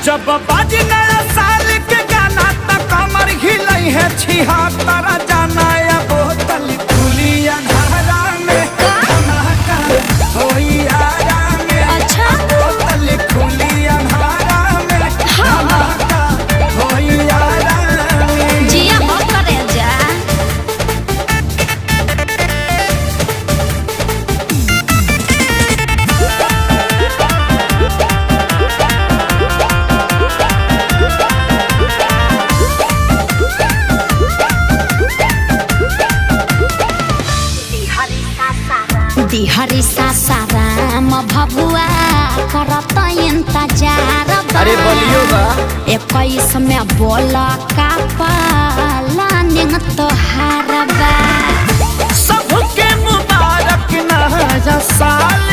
जब बाजी नया साल के गाना त कमर हिलई है छिहत्तर जाना या बोतल खुली अंधारा में धमाका होई आरा में। अच्छा बोतल खुली अंधारा में धमाका होई आरा में। जिया हो करे जा बिहारी सासाराम भभुआ करत इंतजार बा। अरे बोलियो बा 21 में बोला का पालानिंग तोहार बा। सबके मुबारक नया साल